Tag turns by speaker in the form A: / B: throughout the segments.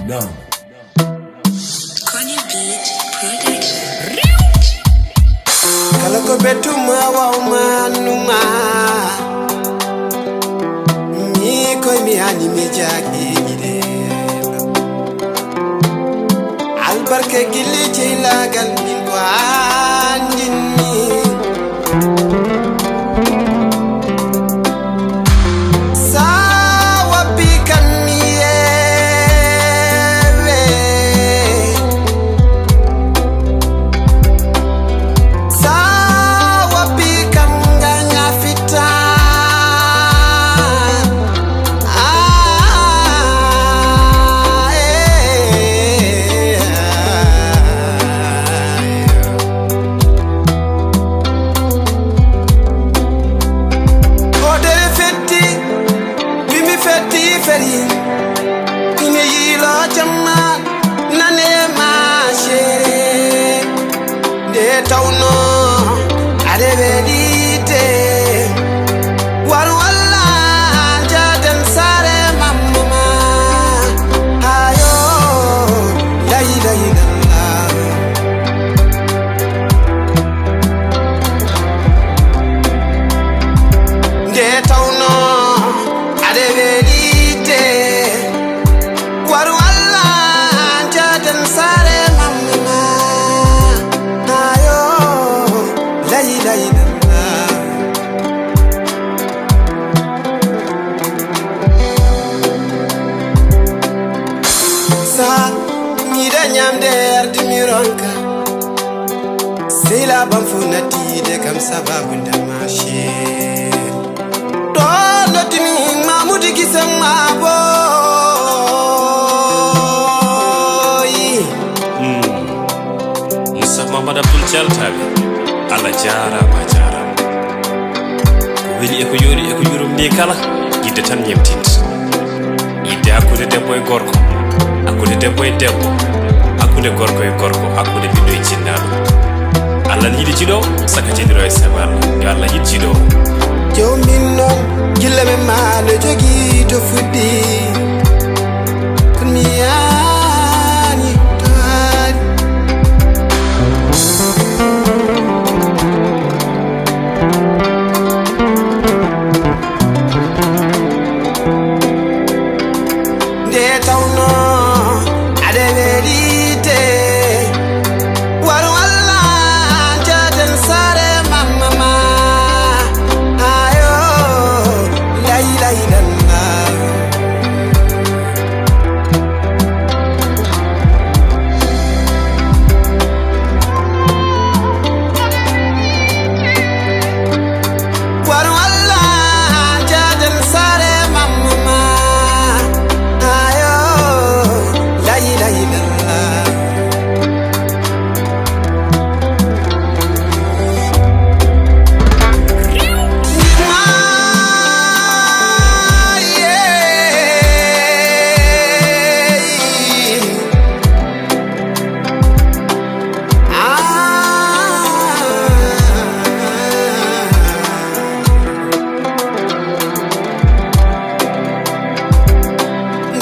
A: No.
B: Connie Beat Production.
C: Kalako betuma wa manuma ni ko mi ani mi jagi gide albarke gilli ci lagal min ko anjini sawa bikan ine yilo jamma nane ma chere de tawno ade velite war walla jaden sare mamma ayo la ilaha illallah de tawno ade velite war walla jaden sare mamma ayo la ilaha illallah sa mi da nyamde ardimironka sila bam funati de kam sababu ndamashi to lotini mamudi kisema bo
D: Muhammad Abdul Jaltawi Allah jarama jarama ko weli e ko yori e ko jurum ni kala yidde tan nyemtint yidde hakkude debbo e gorko hakkude debbo e debbo hakkude gorko e gorko hakkude biddo e jinnaɗo Allah yidi cido saka jediro e sabal yo Allah yidi cido
C: jommin non gilla me maalo jogi to fuddi kun mi yaani taari nde tawno ade welite war walla jaden sare mamma ayo la ilaha illallah war walla jaden sare mamma ayo la ilaha illallah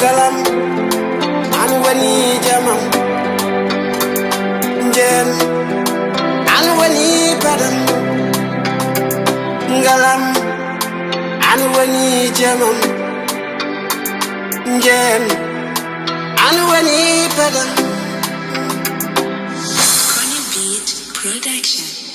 C: galam an wani jamam jen an wani badam galam an wani jamam jen an wani badam
B: Connie Beat Production.